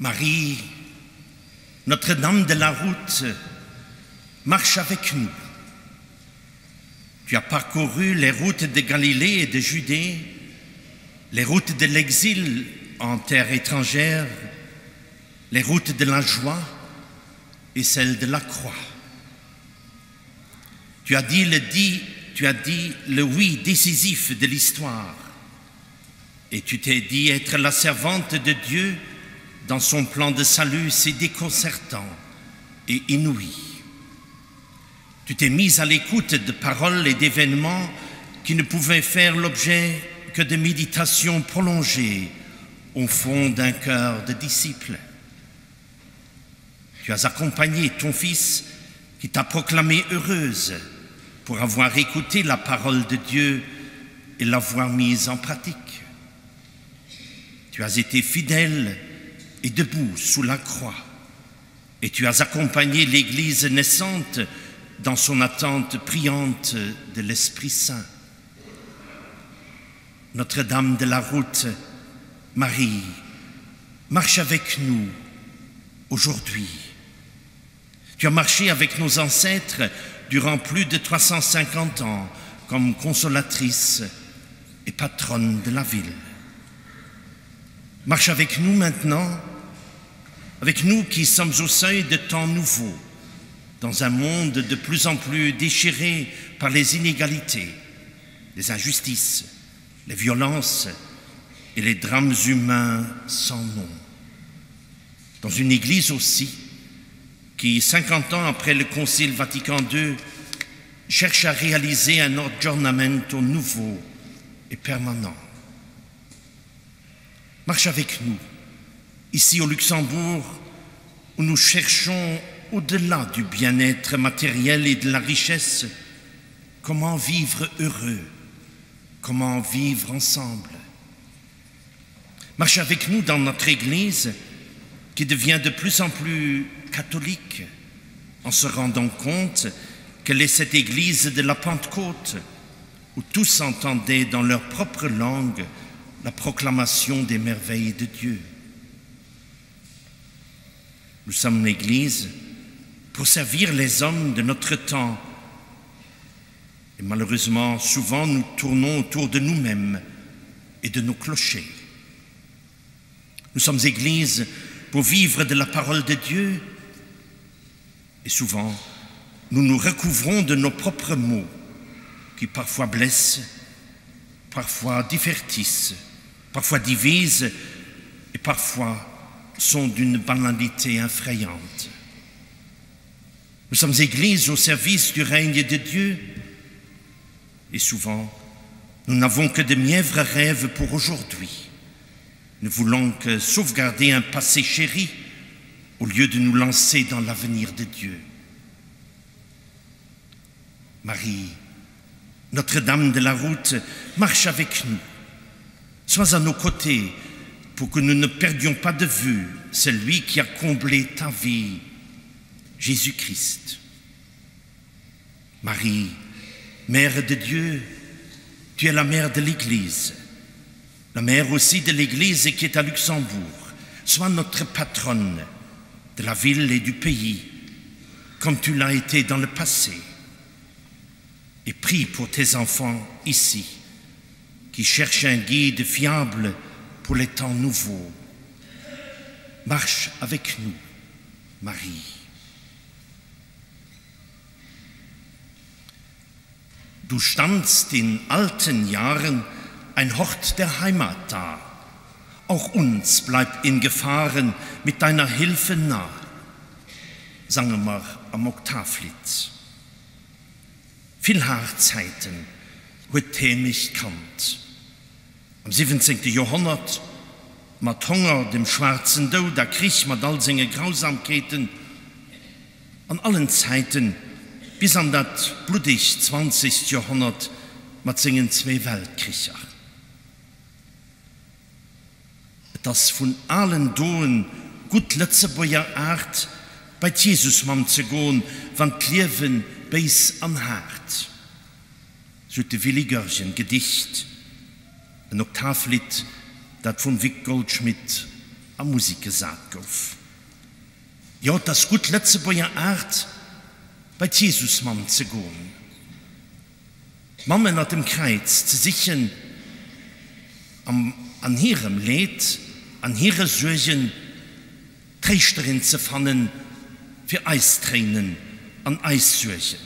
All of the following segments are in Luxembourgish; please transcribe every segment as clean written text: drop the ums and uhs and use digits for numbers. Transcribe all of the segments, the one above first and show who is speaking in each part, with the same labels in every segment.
Speaker 1: Marie, Notre-Dame de la route, marche avec nous. Tu as parcouru les routes de Galilée et de Judée, les routes de l'exil en terre étrangère, les routes de la joie et celles de la croix. Tu as dit le oui décisif de l'histoire et tu t'es dit être la servante de Dieu dans son plan de salut si déconcertant et inouï. Tu t'es mise à l'écoute de paroles et d'événements qui ne pouvaient faire l'objet que de méditations prolongées au fond d'un cœur de disciple. Tu as accompagné ton fils qui t'a proclamée heureuse pour avoir écouté la parole de Dieu et l'avoir mise en pratique. Tu as été fidèle et debout sous la croix, et tu as accompagné l'Église naissante dans son attente priante de l'Esprit Saint. Notre-Dame de la route, Marie, marche avec nous aujourd'hui. Tu as marché avec nos ancêtres durant plus de 350 ans comme consolatrice et patronne de la ville. Marche avec nous maintenant, avec nous qui sommes au seuil de temps nouveaux, dans un monde de plus en plus déchiré par les inégalités, les injustices, les violences et les drames humains sans nom. Dans une église aussi qui, 50 ans après le Concile Vatican II, cherche à réaliser un aggiornamento nouveau et permanent. Marche avec nous, ici au Luxembourg, où nous cherchons, au-delà du bien-être matériel et de la richesse, comment vivre heureux, comment vivre ensemble. Marche avec nous dans notre Église, qui devient de plus en plus catholique, en se rendant compte qu'elle est cette Église de la Pentecôte, où tous entendaient dans leur propre langue la proclamation des merveilles de Dieu. Nous sommes l'Église pour servir les hommes de notre temps. Et malheureusement, souvent, nous tournons autour de nous-mêmes et de nos clochers. Nous sommes Église pour vivre de la parole de Dieu. Et souvent, nous nous recouvrons de nos propres mots qui parfois blessent, parfois divertissent, parfois divisent et parfois sont d'une banalité effrayante. Nous sommes Église au service du règne de Dieu et souvent, nous n'avons que de mièvres rêves pour aujourd'hui. Nous voulons que sauvegarder un passé chéri au lieu de nous lancer dans l'avenir de Dieu. Marie, Notre-Dame de la route, marche avec nous. Sois à nos côtés pour que nous ne perdions pas de vue celui qui a comblé ta vie, Jésus-Christ. Marie, Mère de Dieu, tu es la mère de l'Église, la mère aussi de l'Église qui est à Luxembourg. Sois notre patronne de la ville et du pays, comme tu l'as été dans le passé. Et prie pour tes enfants ici, qui cherchent un guide fiable pour les temps nouveaux. Marche avec nous, Marie. Du standst in alten Jahren ein Hort der Heimat da. Auch uns bleibt in Gefahren mit deiner Hilfe nah. Sangen wir am Oktavlied. Viel Haarzeiten, heute mich kannt. Am 17. Jahrhundert, mit Hunger, dem schwarzen Tod, der Krieg mit all seinen Grausamkeiten, an allen Zeiten, bis an das blutig 20. Jahrhundert, mit seinen 2 Weltkriegen. Das von allen Doen gut Letzebäuer Art, bei Jesus mam zu gehen, wann Leben bis am Hart. So de Willi Görgen Gedicht, ein Oktavlied, das von Vic Goldschmidt an Musik gesagt gouf. Ja, das gut Letzebäuer Art, bei Jesus Mann zu gehen. Mammen hat dem Kreuz zu sichern, an ihrem Leid, an ihre Sorgen, Trächterin zu fannen, für Eistränen, an Eissorgen.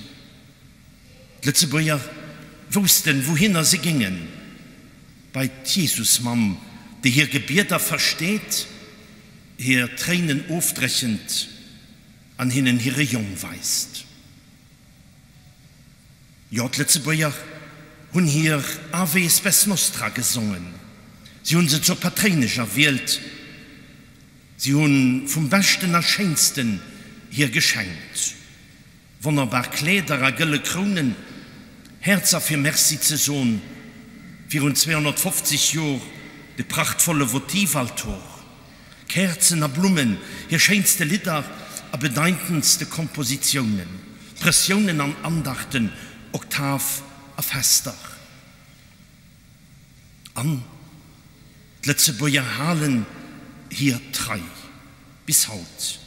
Speaker 1: Letzebäuer wussten, wohin sie gingen. Bei Jesus Mann, die hier Gebärder versteht, hier Tränen aufbrechend an ihnen ihre Jung weist. Ja, Letzebäuer haben hier Ave Spes Nostra gesungen. Sie haben sie zur patrinischer Welt. Sie haben vom Besten nach Schönsten hier geschenkt. Wunderbar Kleider, gelle Kronen, Herzer für Merci zu Sohn, für uns 250 Jahre, die prachtvolle Votivaltor, Kerzen und Blumen, hier schönste Lieder, aber bedeutendste Kompositionen, Pressionen an Andachten, Oktav auf Hester. An Letzebäuer Hallen hier treu, bis heute.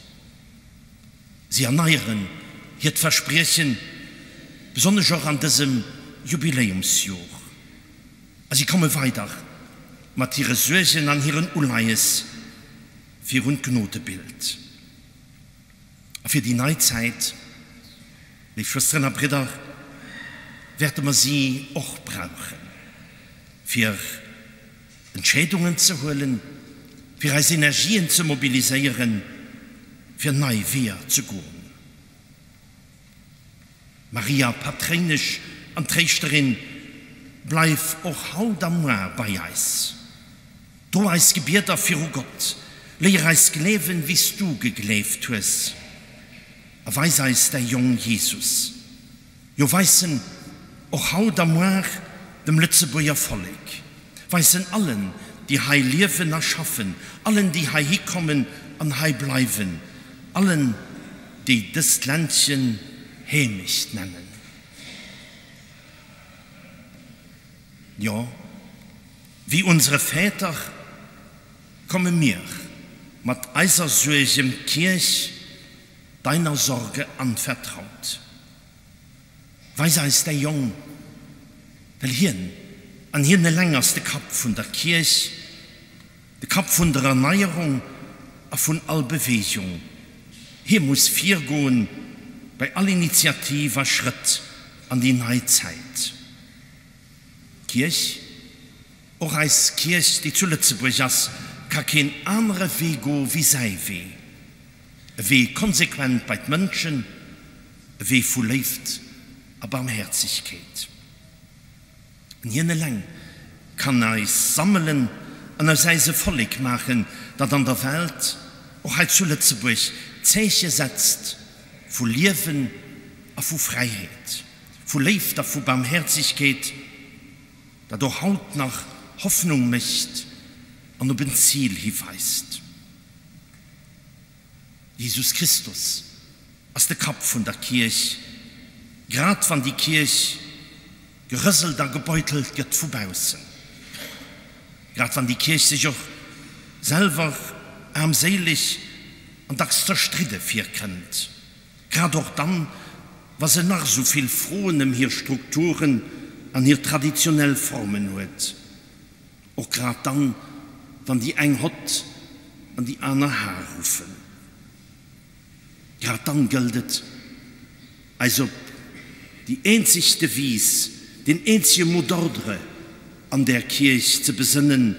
Speaker 1: Sie erneuern hier das Versprechen, besonders auch an diesem Jubiläumsjahr. Also ich komme weiter mit ihren Sorgen an ihren Uleis für ein Gnotebild. Für die Neuzeit, die Schwestern und Brüder, werden wir sie auch brauchen. Für Entscheidungen zu holen, für unsere Energien zu mobilisieren, für neue Wege zu gehen. Maria Patrinisch und Trächterin, bleib auch haut am Morgen bei uns. Du hast Gebärder für Gott, lehre uns leben, wie du gelebt hast. Weis uns der junge Jesus. Jo weisen auch haut am Morgen dem Letzebäuer Volk. Weisen allen, die hei leben erschaffen, allen, die hei kommen und hei bleiben, allen, die das Ländchen heimisch nennen. Ja, wie unsere Väter kommen mir mit eisersuegem Kirch deiner Sorge anvertraut. Weise ist der Jung, weil hier an hier ne längerste Kap von der Kirche, der Kap von der Erneuerung, von all Bewegung. Hier muss vier gehen, bei all Initiativen Schritt an die Neuzeit. Kirch, auch als Kirch, die zu Lützeburg ist, kann kein anderer Weg gehen wie sei Weg. Ein Weg konsequent bei den Menschen, ein Weg voll Leid und Barmherzigkeit. Und hier lang kann er es sammeln und aus einem Volk machen, das an der Welt, auch als zu Lützeburg, Zeichen setzt, von Leben und von Freiheit, von Leid und von Barmherzigkeit, das durch Haut nach Hoffnung möchte und auf ein Ziel hinweist. Jesus Christus ist der Kopf von der Kirche, gerade wenn die Kirche gerüsselt und gebeutelt geht vorbeißen. Gerade wenn die Kirche sich auch selber armselig und das zerstritten vierkennt. Gerade auch dann, was sie nach so viel frohen hier Strukturen an hier traditionell Formen hat. Auch gerade dann, wenn die ein hat und die andere Haar rufen. Gerade dann gilt, also die einzigste Wies, den einzigen Mot d'ordre an der Kirche zu besinnen,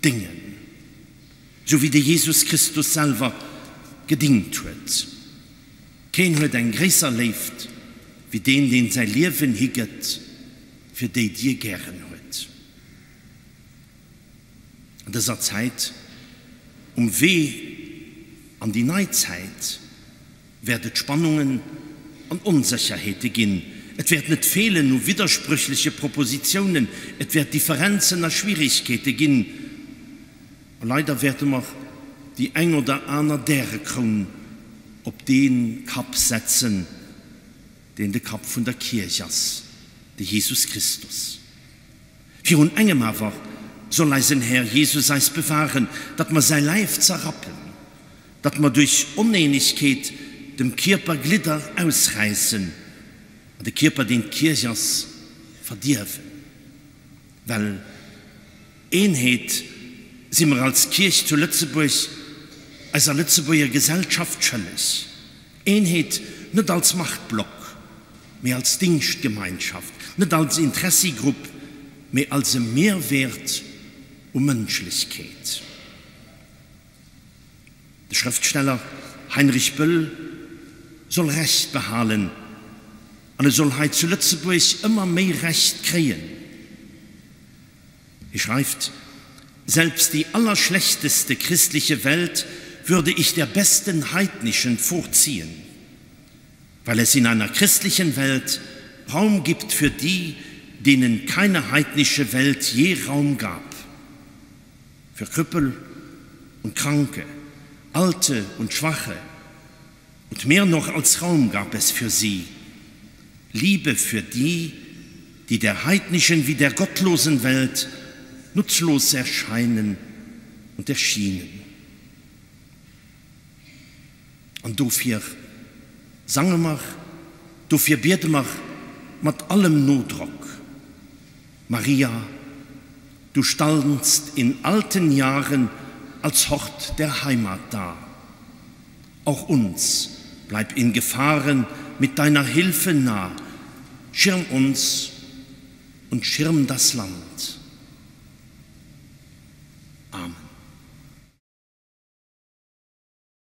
Speaker 1: dingen. So wie der Jesus Christus selber gedient hat. Kein hat ein größer lebt, wie den sein Leben higet, für den dir gern hat. In dieser Zeit, weh an die Neuzeit, werden Spannungen und Unsicherheiten gehen. Es wird nicht fehlen, nur widersprüchliche Propositionen, es wird Differenzen und Schwierigkeiten gehen. Und leider werden wir die ein oder andere der Kron ob den Kap setzen, den der Kap von der Kirche ist, der Jesus Christus. Wir haben engem aber soll eisen Herr Jesus eis bewahren, dat man sein Leib zerrappen, dat man durch Unähnlichkeit dem Körper Glieder ausreißen und der Körper den Kirchers verdirven. Weil Einheit sind wir als Kirche zu Lützeburg, als eine Lützeburger Gesellschaft schuldig. Einheit nicht als Machtblock, mehr als Dienstgemeinschaft, nicht als Interessegruppe, mehr als ein Mehrwert und Menschlichkeit. Der Schriftsteller Heinrich Böll soll Recht behalten und er soll heute zu Lützeburg immer mehr Recht kriegen. Er schreibt, selbst die allerschlechteste christliche Welt würde ich der besten heidnischen vorziehen, weil es in einer christlichen Welt Raum gibt für die, denen keine heidnische Welt je Raum gab. Für Krüppel und Kranke, Alte und Schwache. Und mehr noch als Raum gab es für sie. Liebe für die, die der heidnischen wie der gottlosen Welt nutzlos erscheinen und erschienen. Und dafür sangen wir, dafür beten wir mit allem Notdruck. Maria, du standst in alten Jahren als Hort der Heimat da. Auch uns bleib in Gefahren mit deiner Hilfe nah. Schirm uns und schirm das Land.